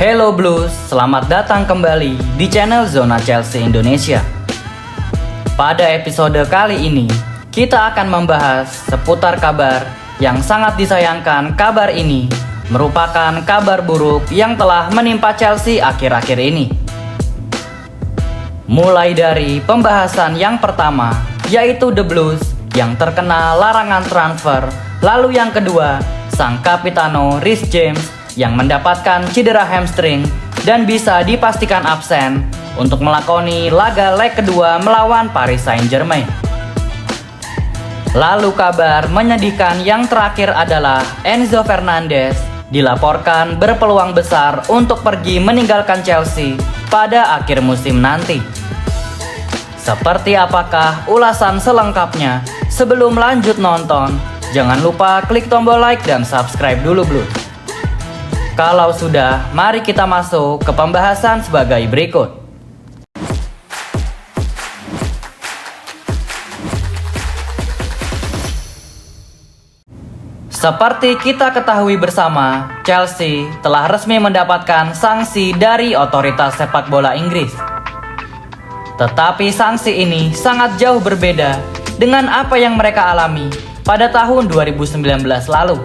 Hello Blues, selamat datang kembali di channel Zona Chelsea Indonesia. Pada episode kali ini, kita akan membahas seputar kabar yang sangat disayangkan. Kabar ini merupakan kabar buruk yang telah menimpa Chelsea akhir-akhir ini. Mulai dari pembahasan yang pertama, yaitu The Blues yang terkena larangan transfer. Lalu yang kedua, sang kapitano Reece James yang mendapatkan cedera hamstring dan bisa dipastikan absen untuk melakoni laga leg kedua melawan Paris Saint-Germain. Lalu kabar menyedihkan yang terakhir adalah Enzo Fernandez dilaporkan berpeluang besar untuk pergi meninggalkan Chelsea pada akhir musim nanti. Seperti apakah ulasan selengkapnya? Sebelum lanjut nonton, jangan lupa klik tombol like dan subscribe dulu Blues. Kalau sudah, mari kita masuk ke pembahasan sebagai berikut. Seperti kita ketahui bersama, Chelsea telah resmi mendapatkan sanksi dari otoritas sepak bola Inggris. Tetapi sanksi ini sangat jauh berbeda dengan apa yang mereka alami pada tahun 2019 lalu.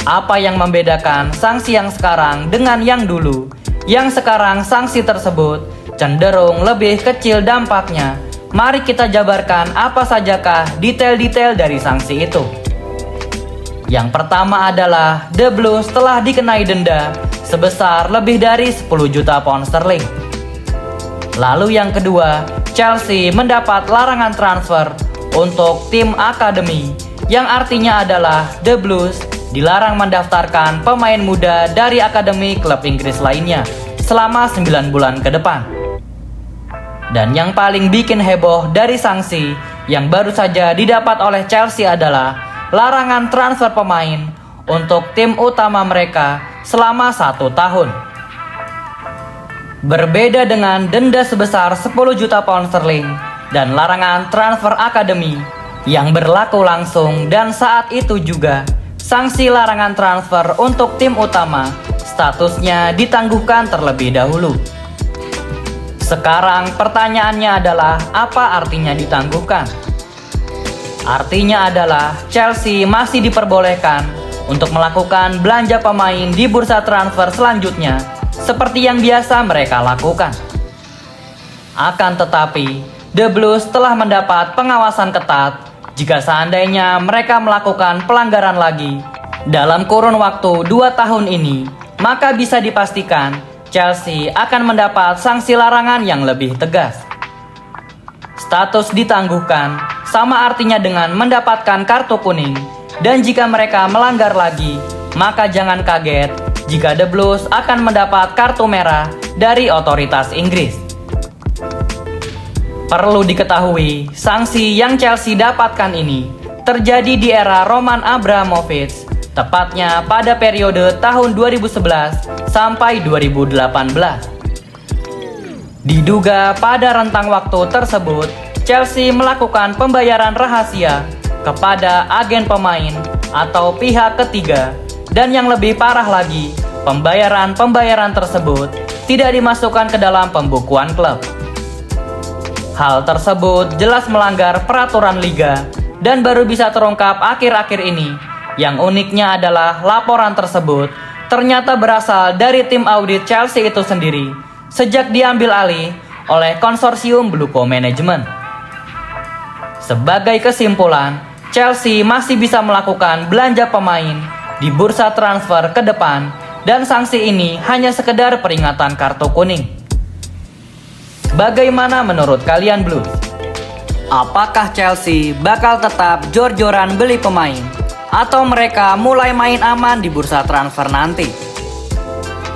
Apa yang membedakan sanksi yang sekarang dengan yang dulu? Yang sekarang sanksi tersebut cenderung lebih kecil dampaknya. Mari kita jabarkan apa sajakah detail-detail dari sanksi itu. Yang pertama adalah The Blues telah dikenai denda sebesar lebih dari 10 juta pound sterling. Lalu yang kedua, Chelsea mendapat larangan transfer untuk tim akademi, yang artinya adalah The Blues dilarang mendaftarkan pemain muda dari akademi klub Inggris lainnya selama 9 bulan ke depan. Dan yang paling bikin heboh dari sanksi yang baru saja didapat oleh Chelsea adalah larangan transfer pemain untuk tim utama mereka selama 1 tahun. Berbeda dengan denda sebesar 10 juta pound sterling dan larangan transfer akademi yang berlaku langsung, dan saat itu juga sanksi larangan transfer untuk tim utama statusnya ditangguhkan terlebih dahulu. Sekarang pertanyaannya adalah, apa artinya ditangguhkan? Artinya adalah Chelsea masih diperbolehkan untuk melakukan belanja pemain di bursa transfer selanjutnya seperti yang biasa mereka lakukan. Akan tetapi, The Blues telah mendapat pengawasan ketat. Jika seandainya mereka melakukan pelanggaran lagi dalam kurun waktu 2 tahun ini, maka bisa dipastikan Chelsea akan mendapat sanksi larangan yang lebih tegas. Status ditangguhkan sama artinya dengan mendapatkan kartu kuning, dan jika mereka melanggar lagi, maka jangan kaget jika The Blues akan mendapat kartu merah dari otoritas Inggris. Perlu diketahui, sanksi yang Chelsea dapatkan ini terjadi di era Roman Abramovich, tepatnya pada periode tahun 2011 sampai 2018. Diduga pada rentang waktu tersebut, Chelsea melakukan pembayaran rahasia kepada agen pemain atau pihak ketiga, dan yang lebih parah lagi, pembayaran tersebut tidak dimasukkan ke dalam pembukuan klub. Hal tersebut jelas melanggar peraturan liga dan baru bisa terungkap akhir-akhir ini. Yang uniknya adalah laporan tersebut ternyata berasal dari tim audit Chelsea itu sendiri sejak diambil alih oleh konsorsium Bluco Management. Sebagai kesimpulan, Chelsea masih bisa melakukan belanja pemain di bursa transfer ke depan, dan sanksi ini hanya sekedar peringatan kartu kuning. Bagaimana menurut kalian Blues? Apakah Chelsea bakal tetap jor-joran beli pemain, atau mereka mulai main aman di bursa transfer nanti?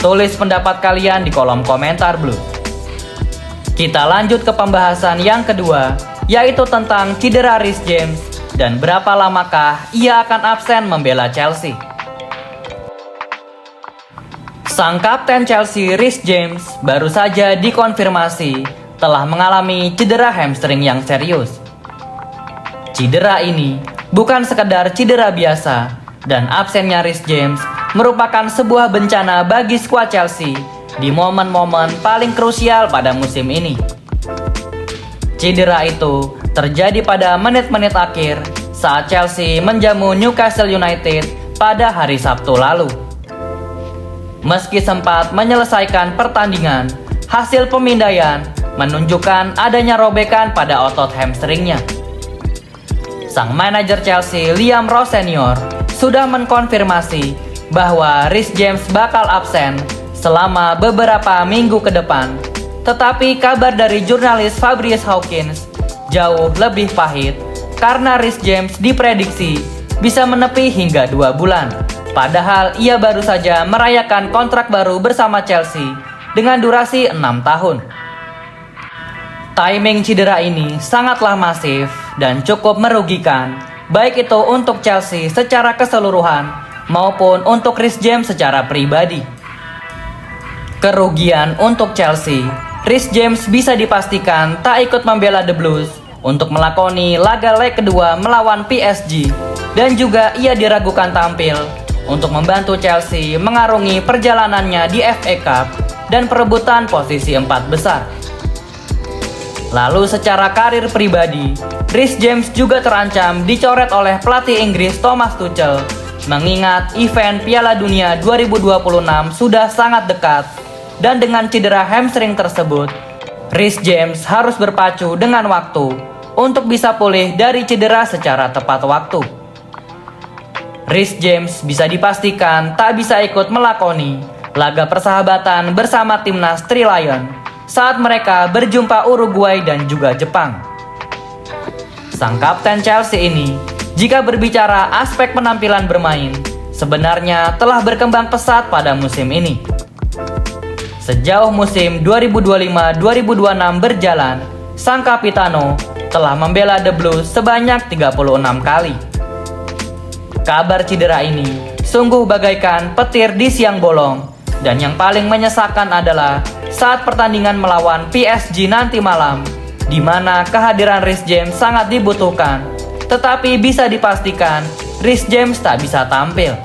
Tulis pendapat kalian di kolom komentar Blues. Kita lanjut ke pembahasan yang kedua, yaitu tentang cedera Reece James dan berapa lamakah ia akan absen membela Chelsea. Sang kapten Chelsea Reece James baru saja dikonfirmasi telah mengalami cedera hamstring yang serius. Cedera ini bukan sekedar cedera biasa, dan absennya Reece James merupakan sebuah bencana bagi skuad Chelsea di momen-momen paling krusial pada musim ini. Cedera itu terjadi pada menit-menit akhir saat Chelsea menjamu Newcastle United pada hari Sabtu lalu. Meski sempat menyelesaikan pertandingan, hasil pemindaian menunjukkan adanya robekan pada otot hamstringnya. Sang manajer Chelsea, Liam Ross Senior, sudah mengkonfirmasi bahwa Reece James bakal absen selama beberapa minggu ke depan. Tetapi kabar dari jurnalis Fabrice Hawkins jauh lebih pahit karena Reece James diprediksi bisa menepi hingga 2 bulan. Padahal ia baru saja merayakan kontrak baru bersama Chelsea dengan durasi 6 tahun. Timing cedera ini sangatlah masif dan cukup merugikan, baik itu untuk Chelsea secara keseluruhan maupun untuk Reece James secara pribadi. Kerugian untuk Chelsea, Reece James bisa dipastikan tak ikut membela The Blues untuk melakoni laga leg kedua melawan PSG, dan juga ia diragukan tampil untuk membantu Chelsea mengarungi perjalanannya di FA Cup dan perebutan posisi 4 besar. Lalu secara karir pribadi, Reece James juga terancam dicoret oleh pelatih Inggris Thomas Tuchel, mengingat event Piala Dunia 2026 sudah sangat dekat, dan dengan cedera hamstring tersebut, Reece James harus berpacu dengan waktu untuk bisa pulih dari cedera secara tepat waktu. Reece James bisa dipastikan tak bisa ikut melakoni laga persahabatan bersama timnas Three Lions saat mereka berjumpa Uruguay dan juga Jepang. Sang kapten Chelsea ini, jika berbicara aspek penampilan bermain, sebenarnya telah berkembang pesat pada musim ini. Sejauh musim 2025-2026 berjalan, sang kapitano telah membela The Blues sebanyak 36 kali. Kabar cedera ini sungguh bagaikan petir di siang bolong, dan yang paling menyesalkan adalah saat pertandingan melawan PSG nanti malam, di mana kehadiran Reece James sangat dibutuhkan, tetapi bisa dipastikan Reece James tak bisa tampil.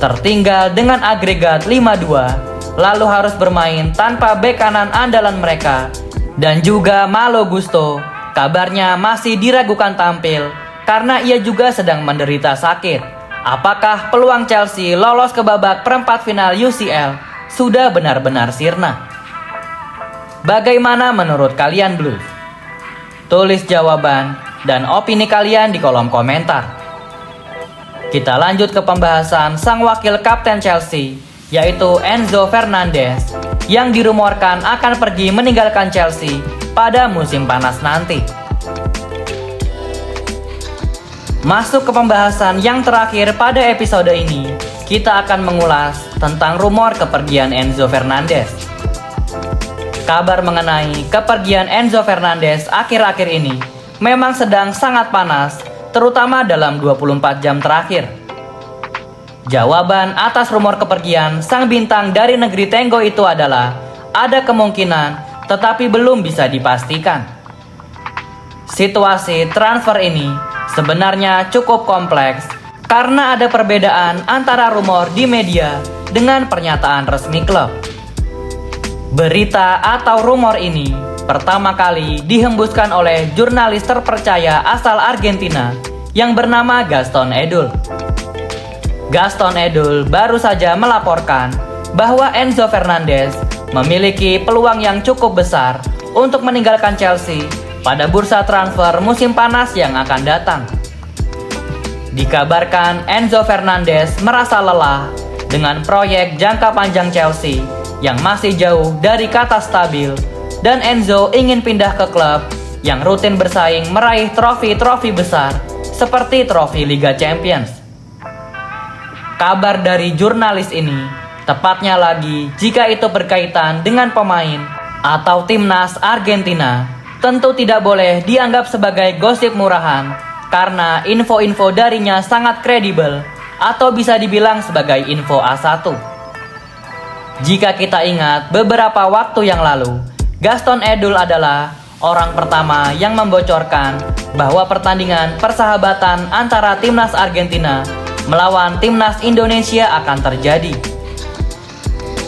Tertinggal dengan agregat 5-2, lalu harus bermain tanpa bek kanan andalan mereka, dan juga Malo Gusto kabarnya masih diragukan tampil karena ia juga sedang menderita sakit. Apakah peluang Chelsea lolos ke babak perempat final UCL sudah benar-benar sirna? Bagaimana menurut kalian Blues? Tulis jawaban dan opini kalian di kolom komentar. Kita lanjut ke pembahasan sang wakil kapten Chelsea, yaitu Enzo Fernandez, yang dirumorkan akan pergi meninggalkan Chelsea pada musim panas nanti. Masuk ke pembahasan yang terakhir pada episode ini, kita akan mengulas tentang rumor kepergian Enzo Fernandez. Kabar mengenai kepergian Enzo Fernandez akhir-akhir ini memang sedang sangat panas, terutama dalam 24 jam terakhir. Jawaban atas rumor kepergian sang bintang dari negeri Tenggo itu adalah ada kemungkinan, tetapi belum bisa dipastikan. Situasi transfer ini sebenarnya cukup kompleks karena ada perbedaan antara rumor di media dengan pernyataan resmi klub. Berita atau rumor ini pertama kali dihembuskan oleh jurnalis terpercaya asal Argentina yang bernama Gaston Edul. Gaston Edul baru saja melaporkan bahwa Enzo Fernandez memiliki peluang yang cukup besar untuk meninggalkan Chelsea pada bursa transfer musim panas yang akan datang. Dikabarkan Enzo Fernandez merasa lelah dengan proyek jangka panjang Chelsea yang masih jauh dari kata stabil, dan Enzo ingin pindah ke klub yang rutin bersaing meraih trofi-trofi besar seperti trofi Liga Champions. Kabar dari jurnalis ini tepatnya lagi jika itu berkaitan dengan pemain atau timnas Argentina, tentu tidak boleh dianggap sebagai gosip murahan karena info-info darinya sangat kredibel atau bisa dibilang sebagai info A1. Jika kita ingat beberapa waktu yang lalu, Gaston Edul adalah orang pertama yang membocorkan bahwa pertandingan persahabatan antara timnas Argentina melawan timnas Indonesia akan terjadi.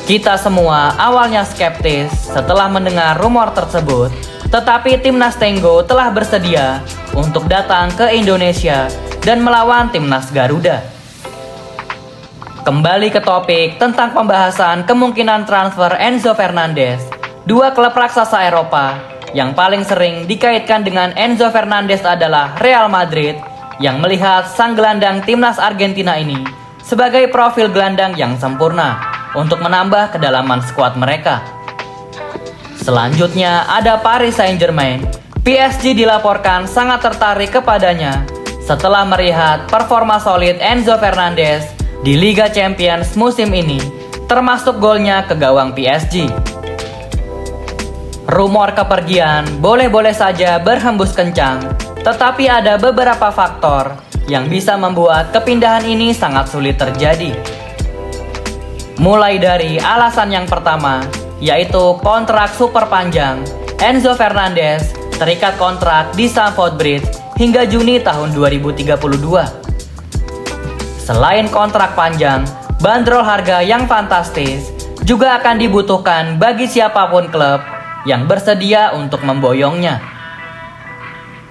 Kita semua awalnya skeptis setelah mendengar rumor tersebut, tetapi timnas Tenggo telah bersedia untuk datang ke Indonesia dan melawan timnas Garuda. Kembali ke topik tentang pembahasan kemungkinan transfer Enzo Fernandez. Dua klub raksasa Eropa yang paling sering dikaitkan dengan Enzo Fernandez adalah Real Madrid, yang melihat sang gelandang timnas Argentina ini sebagai profil gelandang yang sempurna untuk menambah kedalaman skuad mereka. Selanjutnya ada Paris Saint-Germain. PSG dilaporkan sangat tertarik kepadanya setelah melihat performa solid Enzo Fernandez di Liga Champions musim ini, termasuk golnya ke gawang PSG. Rumor kepergian boleh-boleh saja berhembus kencang, tetapi ada beberapa faktor yang bisa membuat kepindahan ini sangat sulit terjadi. Mulai dari alasan yang pertama, yaitu kontrak super panjang. Enzo Fernandez terikat kontrak di Stamford Bridge hingga Juni tahun 2032. Selain kontrak panjang, bandrol harga yang fantastis juga akan dibutuhkan bagi siapapun klub yang bersedia untuk memboyongnya.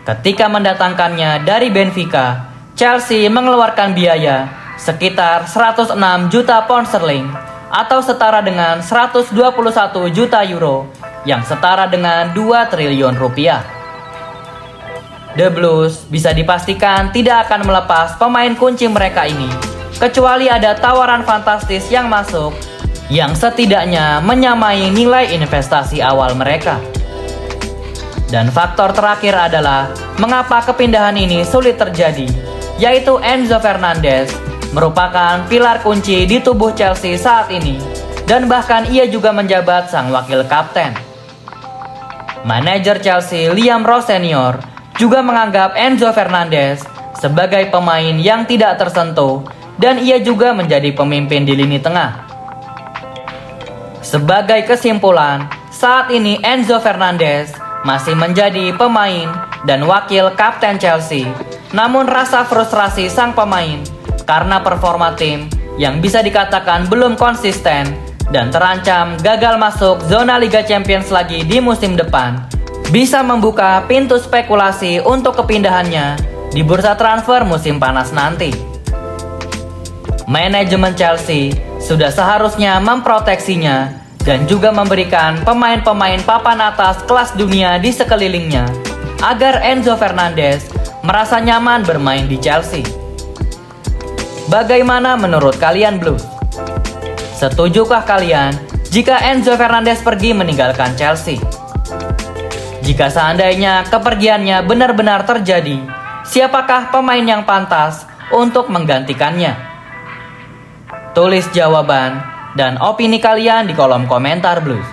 Ketika mendatangkannya dari Benfica, Chelsea mengeluarkan biaya sekitar 106 juta pound sterling atau setara dengan 121 juta euro, yang setara dengan 2 triliun rupiah. The Blues bisa dipastikan tidak akan melepas pemain kunci mereka ini, kecuali ada tawaran fantastis yang masuk yang setidaknya menyamai nilai investasi awal mereka. Dan faktor terakhir adalah mengapa kepindahan ini sulit terjadi, yaitu Enzo Fernandez merupakan pilar kunci di tubuh Chelsea saat ini, dan bahkan ia juga menjabat sang wakil kapten. Manajer Chelsea Liam Ross Senior juga menganggap Enzo Fernandez sebagai pemain yang tidak tersentuh, dan ia juga menjadi pemimpin di lini tengah. Sebagai kesimpulan, saat ini Enzo Fernandez masih menjadi pemain dan wakil kapten Chelsea, namun rasa frustrasi sang pemain karena performa tim yang bisa dikatakan belum konsisten dan terancam gagal masuk zona Liga Champions lagi di musim depan, bisa membuka pintu spekulasi untuk kepindahannya di bursa transfer musim panas nanti. Manajemen Chelsea sudah seharusnya memproteksinya dan juga memberikan pemain-pemain papan atas kelas dunia di sekelilingnya agar Enzo Fernandez merasa nyaman bermain di Chelsea. Bagaimana menurut kalian Blues? Setujukah kalian jika Enzo Fernandez pergi meninggalkan Chelsea? Jika seandainya kepergiannya benar-benar terjadi, siapakah pemain yang pantas untuk menggantikannya? Tulis jawaban dan opini kalian di kolom komentar Blues.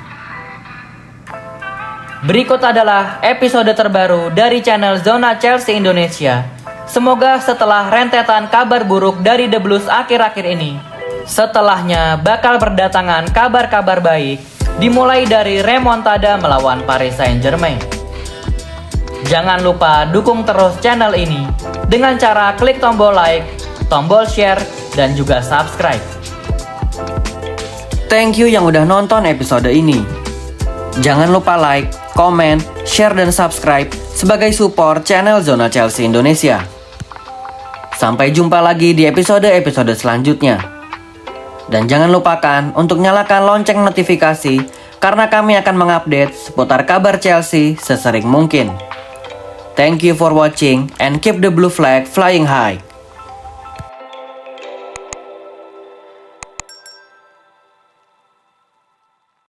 Berikut adalah episode terbaru dari channel Zona Chelsea Indonesia. Semoga setelah rentetan kabar buruk dari The Blues akhir-akhir ini, setelahnya bakal berdatangan kabar-kabar baik, dimulai dari remontada melawan Paris Saint-Germain. Jangan lupa dukung terus channel ini dengan cara klik tombol like, tombol share, dan juga subscribe. Thank you yang udah nonton episode ini. Jangan lupa like, komen, share, dan subscribe sebagai support channel Zona Chelsea Indonesia. Sampai jumpa lagi di episode-episode selanjutnya. Dan jangan lupakan untuk nyalakan lonceng notifikasi karena kami akan mengupdate seputar kabar Chelsea sesering mungkin. Thank you for watching and keep the blue flag flying high.